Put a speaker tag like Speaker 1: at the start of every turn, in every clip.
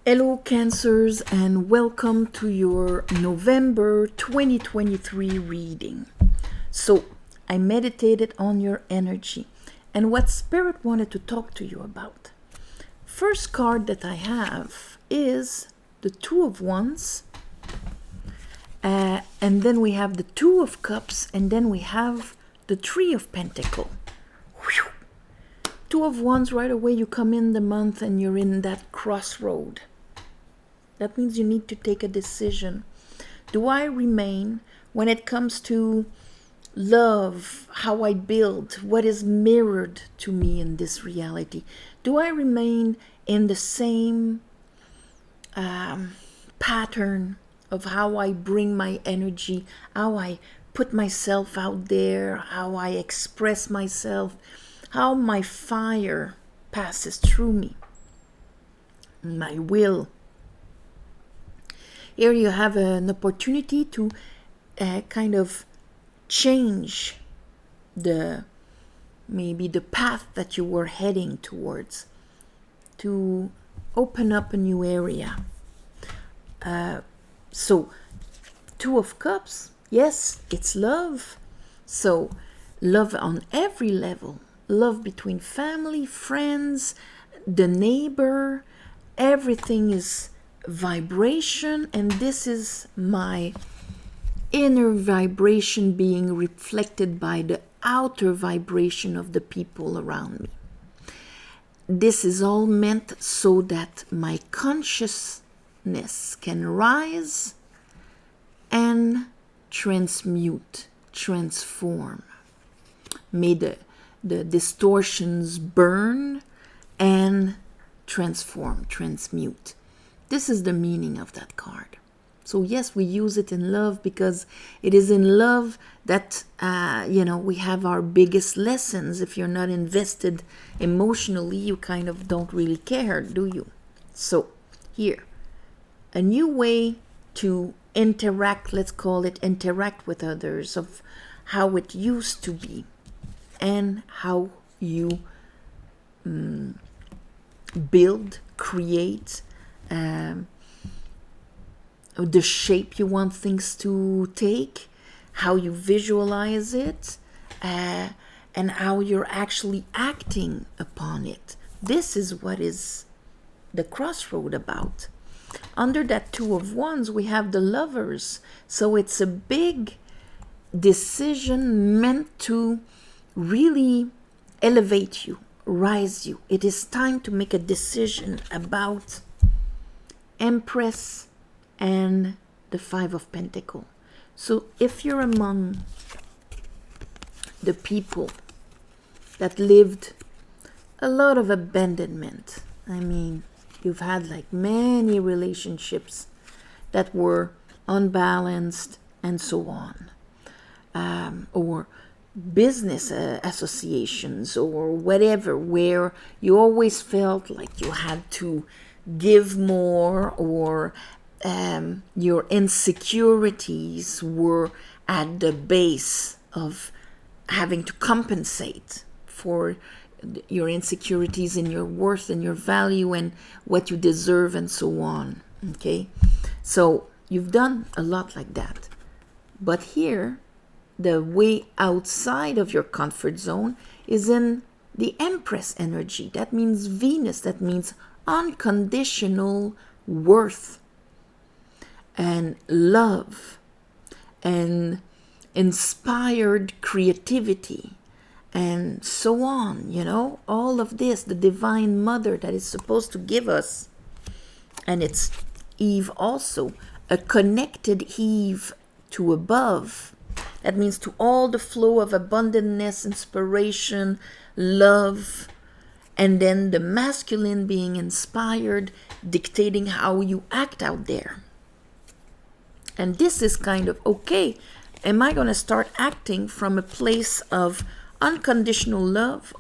Speaker 1: Hello Cancers and welcome to your November 2023 reading. So I meditated on your energy and what Spirit wanted to talk to you about. First card that I have is the Two of Wands, and then we have the Two of Cups, and then we have the Three of Pentacles. Two of Wands, right away you come in the month and you're in that crossroad. That means you need to take a decision. Do I remain when it comes to love, how I build, what is mirrored to me in this reality? Do I remain in the same pattern of how I bring my energy, how I put myself out there, how I express myself, how my fire passes through me, my will? Here you have an opportunity to kind of change maybe the path that you were heading towards, to open up a new area. So Two of Cups, yes, it's love. So love on every level. Love between family, friends, the neighbor. Everything is vibration, and this is my inner vibration being reflected by the outer vibration of the people around me. This is all meant so that my consciousness can rise and transmute, transform. May the distortions burn and transform, transmute. This is the meaning of that card. So yes, we use it in love because it is in love that, we have our biggest lessons. If you're not invested emotionally, you kind of don't really care, do you? So here, a new way to interact, let's call it interact with others, of how it used to be and how you build, create, the shape you want things to take, how you visualize it, and how you're actually acting upon it. This is what is the crossroad about. Under that Two of Wands, we have the Lovers. So it's a big decision meant to really elevate you, rise you. It is time to make a decision about Empress and the Five of Pentacles. So if you're among the people that lived a lot of abandonment, I mean, you've had like many relationships that were unbalanced and so on, or business associations or whatever, where you always felt like you had to give more, or your insecurities were at the base of having to compensate for your insecurities in your worth and your value and what you deserve and so on. Okay, so you've done a lot like that, but here the way outside of your comfort zone is in the Empress energy. That means Venus. That means unconditional worth and love and inspired creativity and so on, all of this, the Divine Mother that is supposed to give us. And it's Eve also, a connected Eve to above. That means to all the flow of abundantness, inspiration, love, and then the masculine being inspired, dictating how you act out there. And this is kind of, okay, am I going to start acting from a place of unconditional love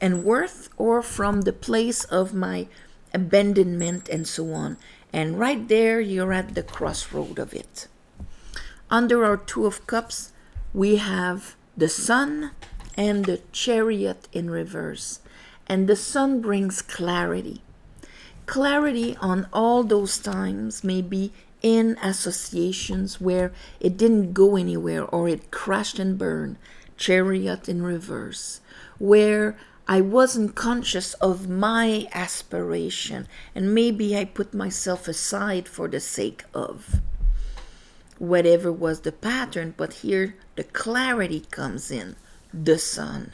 Speaker 1: and worth, or from the place of my abandonment and so on? And right there, you're at the crossroad of it. Under our Two of Cups, we have the Sun and the Chariot in reverse. And the Sun brings clarity. Clarity on all those times, maybe in associations where it didn't go anywhere or it crashed and burned, chariot in reverse, where I wasn't conscious of my aspiration and maybe I put myself aside for the sake of whatever was the pattern. But here the clarity comes in, the sun.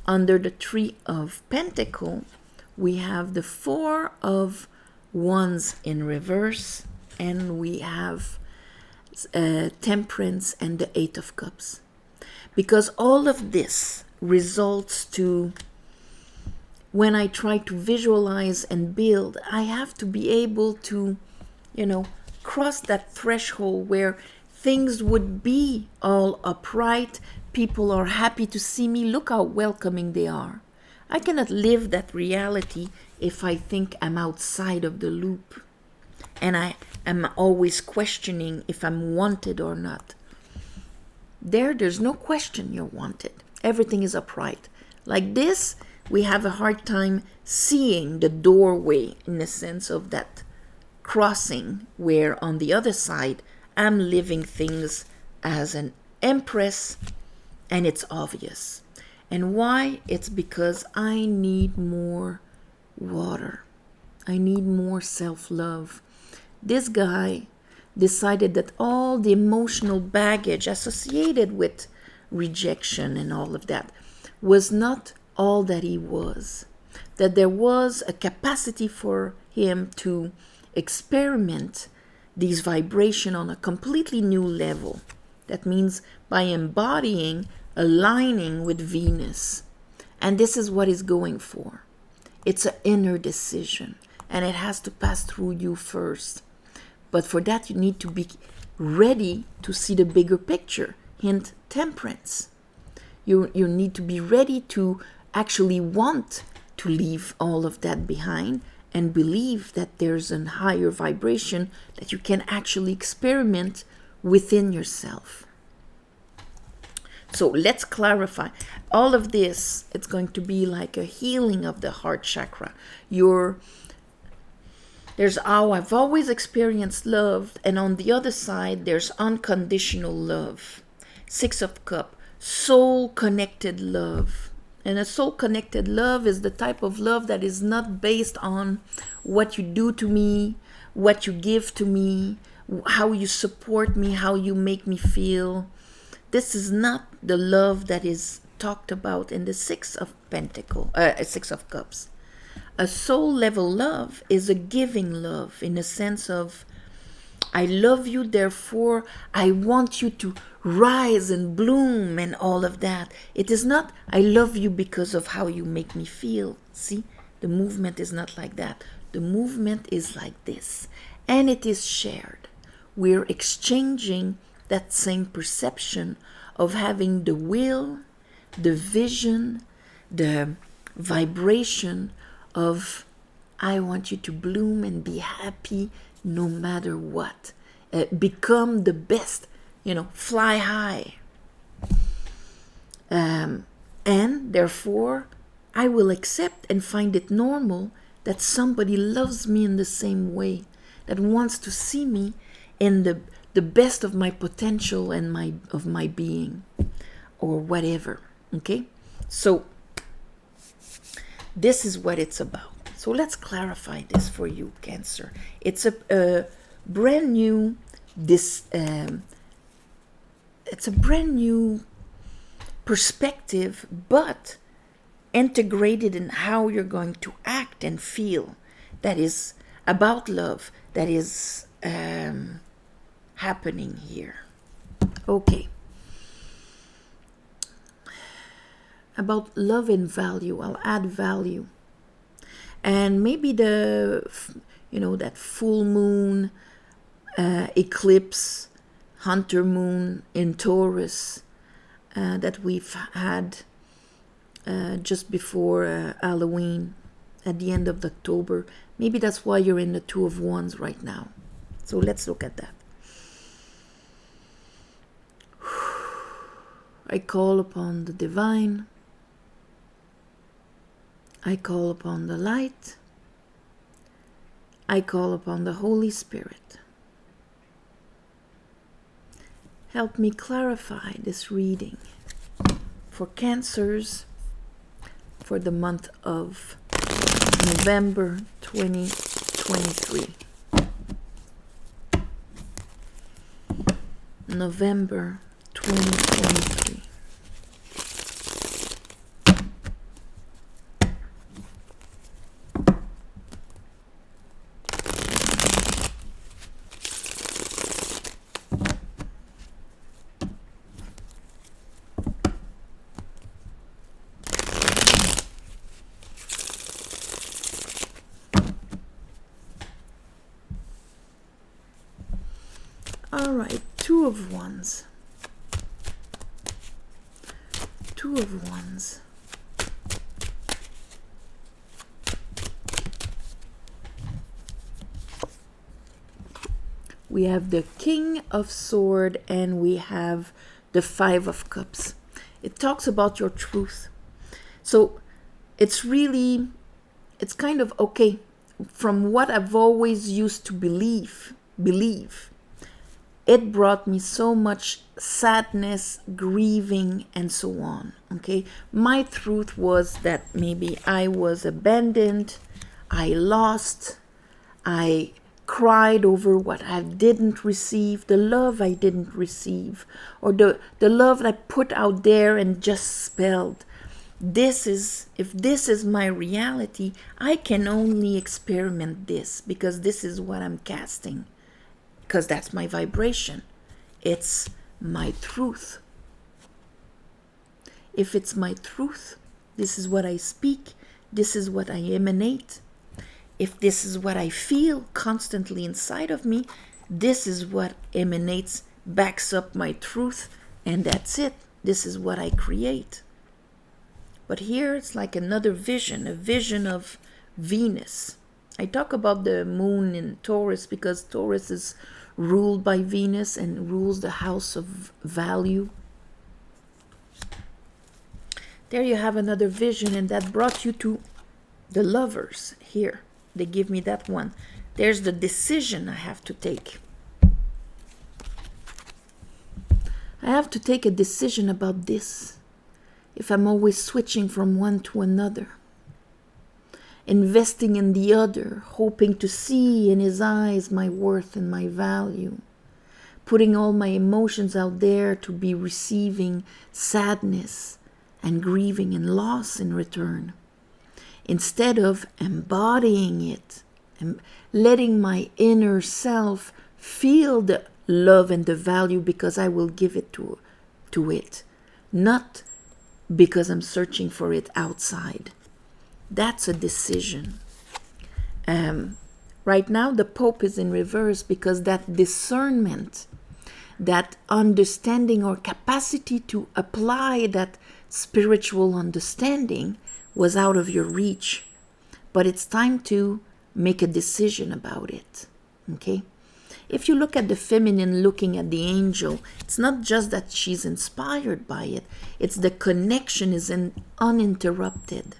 Speaker 1: Under the Three of Pentacles, we have the Four of Wands in reverse, and we have Temperance and the Eight of Cups. Because all of this results to, when I try to visualize and build, I have to be able to, cross that threshold where things would be all upright. People are happy to see me. Look how welcoming they are. I cannot live that reality if I think I'm outside of the loop. And I am always questioning if I'm wanted or not. There's no question you're wanted. Everything is upright. Like this, we have a hard time seeing the doorway in the sense of that crossing, where on the other side, I'm living things as an empress, and it's obvious. And why? It's because I need more water. I need more self-love. This guy decided that all the emotional baggage associated with rejection and all of that was not all that he was. That there was a capacity for him to experiment these vibration on a completely new level. That means by embodying, aligning with Venus. And this is what he's going for. It's an inner decision, and it has to pass through you first. But for that, you need to be ready to see the bigger picture. Hint, temperance. You need to be ready to actually want to leave all of that behind and believe that there's a higher vibration that you can actually experiment within yourself. So let's clarify. All of this, it's going to be like a healing of the heart chakra. There's how I've always experienced love, and on the other side, there's unconditional love. Six of Cups, soul-connected love. And a soul-connected love is the type of love that is not based on what you do to me, what you give to me, how you support me, how you make me feel. This is not the love that is talked about in the Six of Cups. A soul-level love is a giving love in the sense of, I love you, therefore I want you to rise and bloom and all of that. It is not, I love you because of how you make me feel. See, the movement is not like that. The movement is like this. And it is shared. We're exchanging that same perception of having the will, the vision, the vibration of, I want you to bloom and be happy no matter what. Become the best, fly high. And therefore, I will accept and find it normal that somebody loves me in the same way, that wants to see me in the best of my potential and of my being, or whatever. Okay? So, this is what it's about. So let's clarify this for you, Cancer. It's a brand new it's a brand new perspective, but integrated in how you're going to act and feel. That is about love. That is happening here. Okay. About love and value, I'll add value. And maybe that full moon, eclipse, hunter moon in Taurus that we've had just before Halloween, at the end of October. Maybe that's why you're in the Two of Wands right now. So let's look at that. I call upon the divine. I call upon the light. I call upon the Holy Spirit. Help me clarify this reading for Cancers for the month of November 2023. November 2023. All right, Two of Wands. Two of Wands. We have the King of Swords and we have the Five of Cups. It talks about your truth. So it's kind of okay from what I've always used to believe. It brought me so much sadness, grieving, and so on. Okay, my truth was that maybe I was abandoned, I lost, I cried over what I didn't receive, the love I didn't receive, or the love I put out there and just spelled. If this is my reality, I can only experiment this because this is what I'm casting. Because that's my vibration. It's my truth. If it's my truth, this is what I speak, this is what I emanate. If this is what I feel constantly inside of me, this is what emanates, backs up my truth, and that's it. This is what I create. But here it's like another vision, a vision of Venus. I talk about the moon in Taurus because Taurus is ruled by Venus and rules the house of value. There you have another vision, and that brought you to the Lovers here. They give me that one. There's the decision I have to take. I have to take a decision about this. If I'm always switching from one to another, investing in the other, hoping to see in his eyes my worth and my value, putting all my emotions out there to be receiving sadness and grieving and loss in return, instead of embodying it and letting my inner self feel the love and the value because I will give it to it, not because I'm searching for it outside. That's a decision. Right now, the Pope is in reverse because that discernment, that understanding or capacity to apply that spiritual understanding was out of your reach. But it's time to make a decision about it. Okay? If you look at the feminine looking at the angel, it's not just that she's inspired by it. It's the connection is uninterrupted.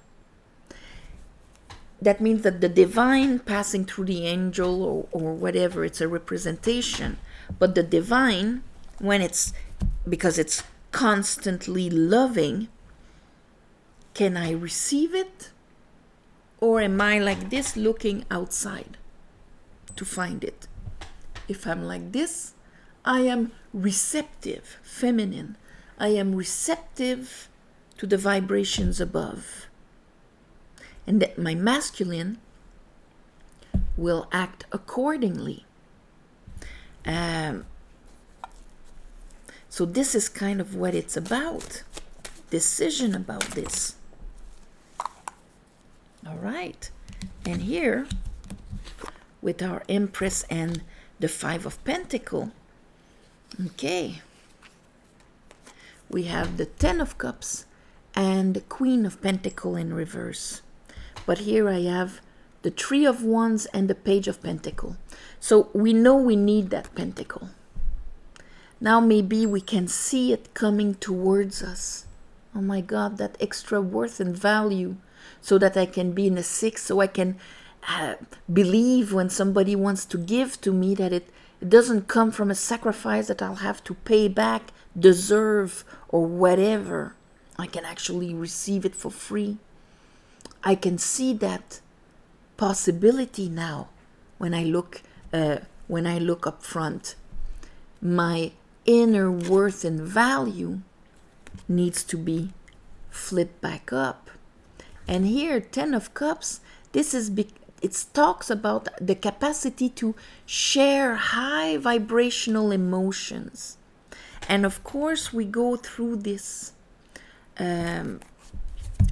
Speaker 1: That means that the divine passing through the angel or whatever, it's a representation. But the divine, because it's constantly loving, can I receive it? Or am I like this looking outside to find it? If I'm like this, I am receptive, feminine. I am receptive to the vibrations above. And that my masculine will act accordingly. So this is kind of what it's about. Decision about this. All right. And here, with our Empress and the Five of Pentacles, okay, we have the Ten of Cups and the Queen of Pentacles in reverse. But here I have the Three of Wands and the Page of Pentacles. So we know we need that pentacle. Now maybe we can see it coming towards us. Oh my God, that extra worth and value, so that I can be in a six, so I can believe when somebody wants to give to me that it doesn't come from a sacrifice that I'll have to pay back, deserve, or whatever. I can actually receive it for free. I can see that possibility now when I look up front. My inner worth and value needs to be flipped back up. And here, 10 of Cups, it talks about the capacity to share high vibrational emotions. And of course, we go through this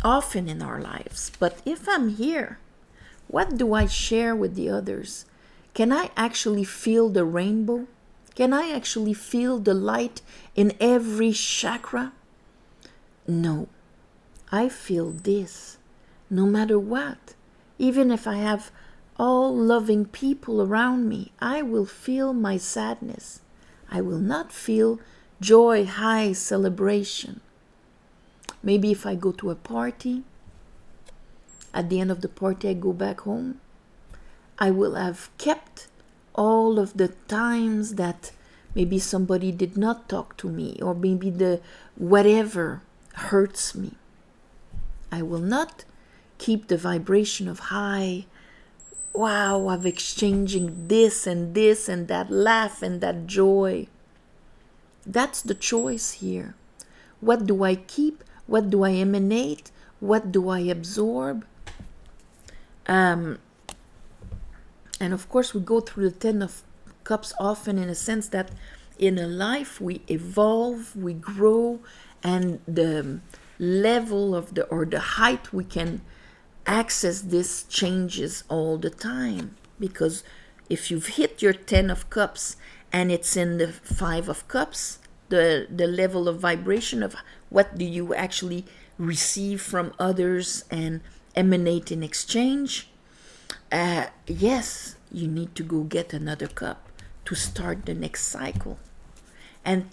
Speaker 1: often in our lives. But if I'm here, what do I share with the others? Can I actually feel the rainbow? Can I actually feel the light in every chakra? No. I feel this, no matter what. Even if I have all loving people around me, I will feel my sadness. I will not feel joy, high celebration. Maybe if I go to a party, at the end of the party I go back home, I will have kept all of the times that maybe somebody did not talk to me, or maybe the whatever hurts me. I will not keep the vibration of high, wow, of exchanging this and that laugh and that joy. That's the choice here. What do I keep? What do I emanate? What do I absorb? And of course, we go through the 10 of Cups often in a sense that in a life we evolve, we grow, and the level of the height we can access this changes all the time. Because if you've hit your 10 of Cups and it's in the 5 of Cups, the level of vibration of what do you actually receive from others and emanate in exchange, yes, you need to go get another cup to start the next cycle. And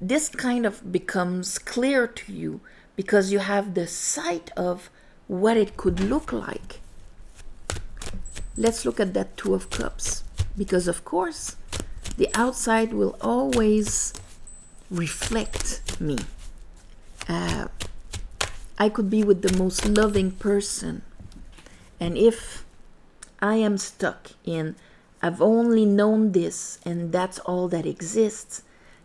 Speaker 1: this kind of becomes clear to you because you have the sight of what it could look like. Let's look at that 2 of Cups, because of course the outside will always reflect me. I could be with the most loving person, and if I am stuck in I've only known this and that's all that exists,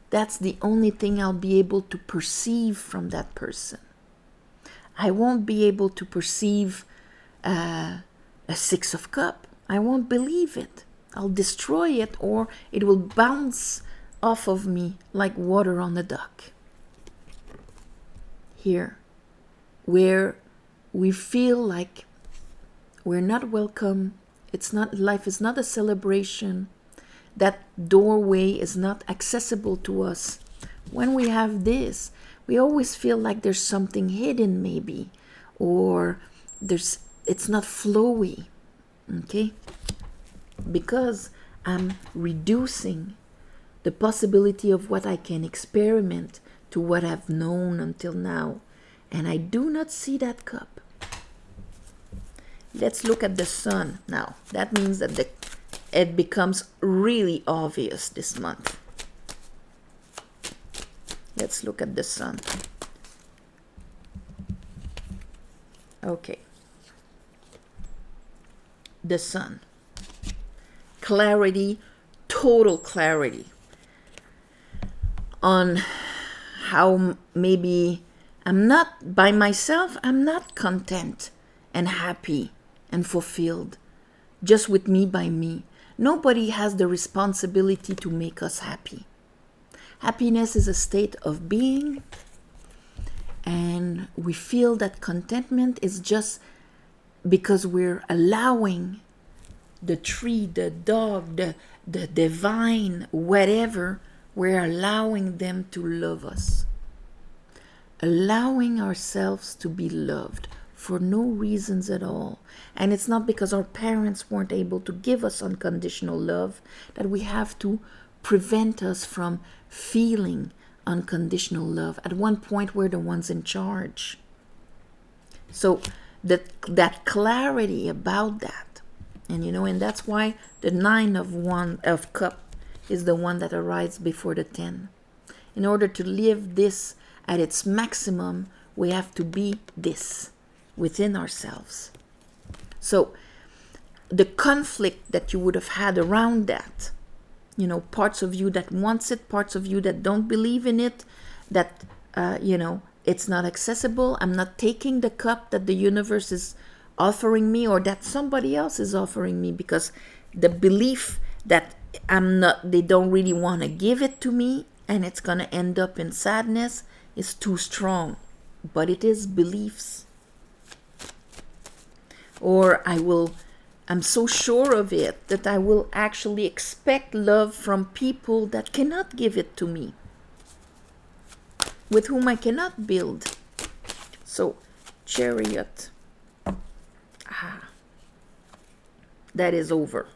Speaker 1: that's the only thing I'll be able to perceive from that person. I won't be able to perceive a 6 of Cup. I won't believe it. I'll destroy it, or it will bounce off of me like water on a duck. Here, where we feel like we're not welcome, life is not a celebration, that doorway is not accessible to us. When we have this, we always feel like there's something hidden maybe, or it's not flowy, okay? Because I'm reducing the possibility of what I can experiment to what I've known until now. And I do not see that cup. Let's look at the sun now. That means that it becomes really obvious this month. Let's look at the sun. Okay. The sun. Clarity, total clarity on how maybe I'm not by myself, I'm not content and happy and fulfilled just with me by me. Nobody has the responsibility to make us happy. Happiness is a state of being, and we feel that contentment is just because we're allowing the tree, the dog, the divine, whatever, we're allowing them to love us. Allowing ourselves to be loved for no reasons at all. And it's not because our parents weren't able to give us unconditional love that we have to prevent us from feeling unconditional love. At one point, we're the ones in charge. So that clarity about that And and that's why the 9 of cup is the one that arrives before the 10. In order to live this at its maximum, we have to be this within ourselves. So the conflict that you would have had around that, parts of you that wants it, parts of you that don't believe in it, that, it's not accessible. I'm not taking the cup that the universe is offering me or that somebody else is offering me, because the belief that they don't really want to give it to me and it's going to end up in sadness is too strong. But it is beliefs. Or I'm so sure of it that I will actually expect love from people that cannot give it to me, with whom I cannot build. So, Chariot. That is over.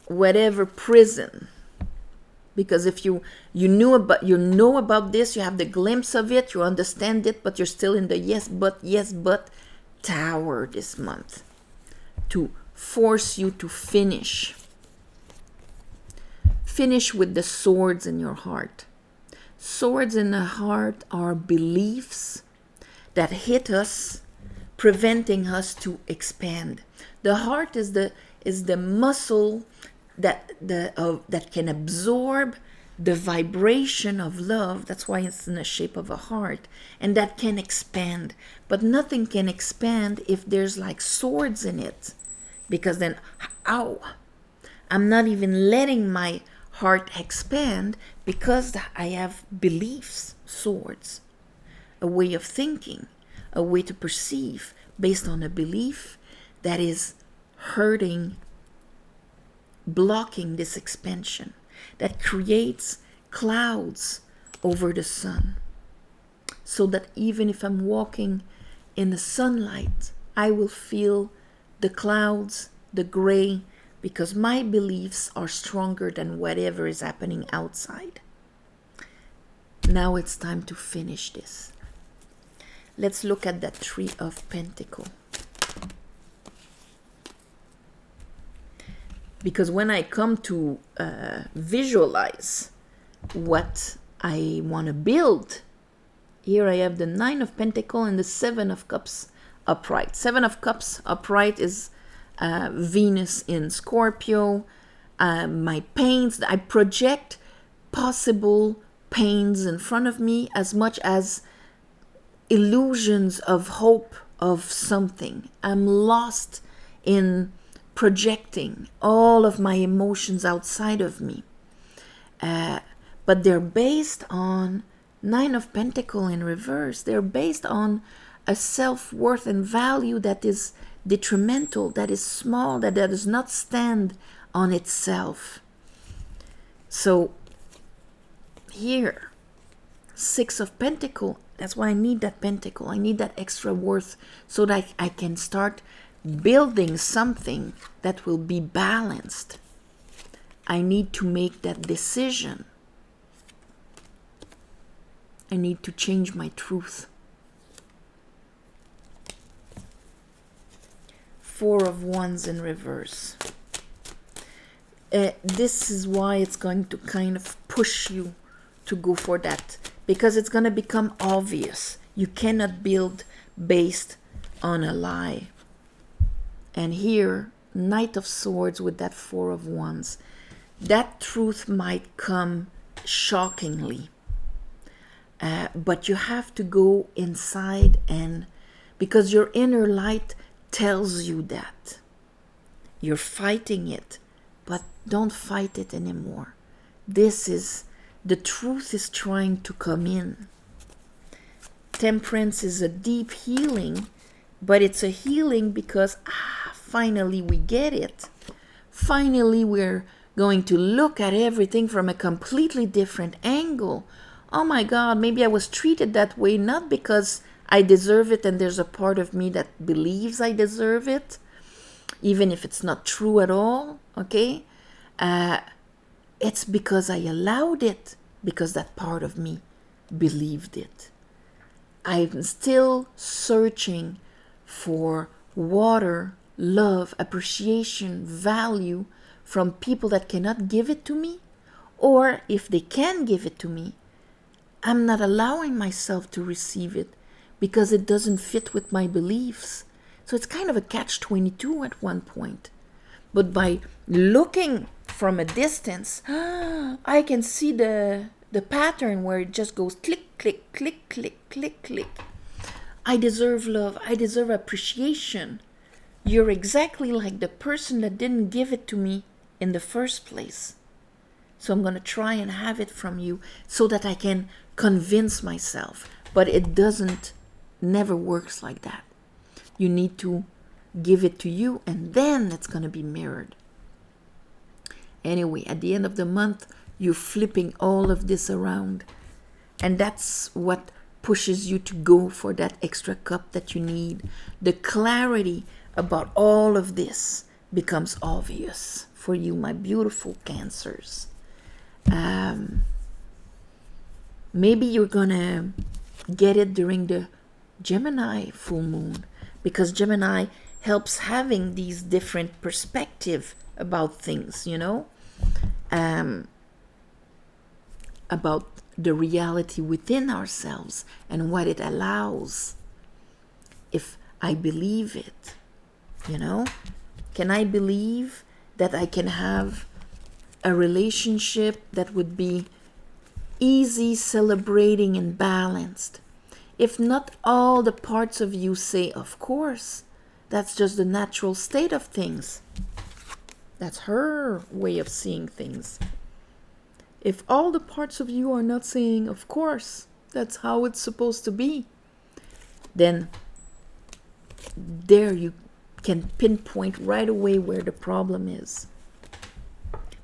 Speaker 1: Whatever prison, because if you know about this, you have the glimpse of it, you understand it, but you're still in the yes but tower this month, to force you to finish with the swords in your heart. Swords in the heart are beliefs that hit us, preventing us to expand. The heart is the muscle that can absorb the vibration of love. That's why it's in the shape of a heart, and that can expand. But nothing can expand if there's like swords in it, because then, I'm not even letting my heart expand, because I have beliefs, swords, a way of thinking, a way to perceive based on a belief that is hurting, blocking this expansion, that creates clouds over the sun, so that even if I'm walking in the sunlight, I will feel the clouds, the gray, because my beliefs are stronger than whatever is happening outside. Now it's time to finish this. Let's look at that 3 of Pentacles. Because when I come to visualize what I want to build, here I have the 9 of Pentacles and the 7 of Cups upright. 7 of Cups upright is Venus in Scorpio. My pains, I project possible pains in front of me as much as illusions of hope of something. I'm lost in projecting all of my emotions outside of me. But they're based on 9 of Pentacles in reverse. They're based on a self-worth and value that is detrimental, that is small, that does not stand on itself. So here, 6 of Pentacles, that's why I need that pentacle. I need that extra worth so that I can start building something that will be balanced. I need to make that decision. I need to change my truth. 4 of Wands in reverse. This is why it's going to kind of push you to go for that, because it's going to become obvious. You cannot build based on a lie. And here, Knight of Swords with that 4 of Wands. That truth might come shockingly. But you have to go inside, and because your inner light tells you that. You're fighting it, but don't fight it anymore. The truth is trying to come in. Temperance is a deep healing, but it's a healing because, finally we get it. Finally we're going to look at everything from a completely different angle. Oh my God, maybe I was treated that way, not because I deserve it and there's a part of me that believes I deserve it, even if it's not true at all, okay? It's because I allowed it, because that part of me believed it. I'm still searching for water, love, appreciation, value from people that cannot give it to me, or if they can give it to me, I'm not allowing myself to receive it because it doesn't fit with my beliefs. So it's kind of a catch-22 at one point. But by looking from a distance, I can see the pattern where it just goes click, click, click, click, click, click. I deserve love. I deserve appreciation. You're exactly like the person that didn't give it to me in the first place. So I'm going to try and have it from you so that I can convince myself. But it never works like that. You need to give it to you, and then it's going to be mirrored. Anyway, at the end of the month, you're flipping all of this around. And that's what pushes you to go for that extra cup that you need. The clarity about all of this becomes obvious for you, my beautiful Cancers. Maybe you're gonna get it during the Gemini full moon, because Gemini helps having these different perspective about things, about the reality within ourselves and what it allows. If I believe it, can I believe that I can have a relationship that would be easy, celebrating, and balanced? If not all the parts of you say, of course, that's just the natural state of things. That's her way of seeing things. If all the parts of you are not saying, of course, that's how it's supposed to be, then there you can pinpoint right away where the problem is.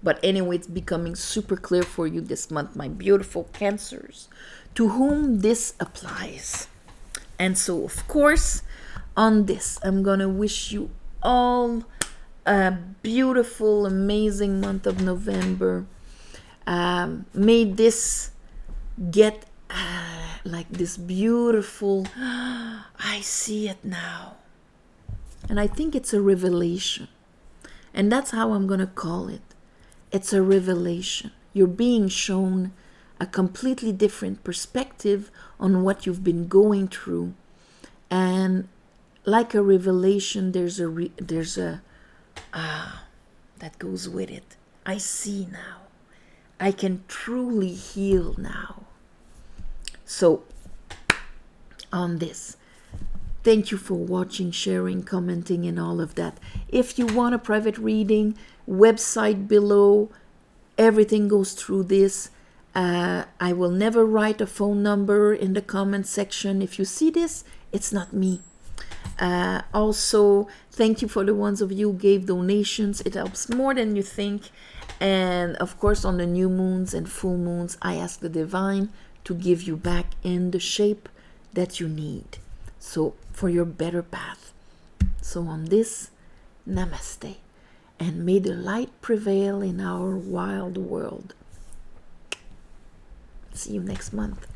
Speaker 1: But anyway, it's becoming super clear for you this month, my beautiful Cancers, to whom this applies. And so, of course, on this, I'm going to wish you all a beautiful, amazing month of November. May this get like this beautiful, I see it now. And I think it's a revelation. And that's how I'm going to call it. It's a revelation. You're being shown a completely different perspective on what you've been going through. And like a revelation, there's a that goes with it. I see now. I can truly heal now. So, on this, thank you for watching, sharing, commenting, and all of that. If you want a private reading, website below, everything goes through this. I will never write a phone number in the comment section. If you see this, it's not me. Also, thank you for the ones of you who gave donations. It helps more than you think. And of course, on the new moons and full moons, I ask the divine to give you back in the shape that you need. So, for your better path. So on this, namaste. And may the light prevail in our wild world. See you next month.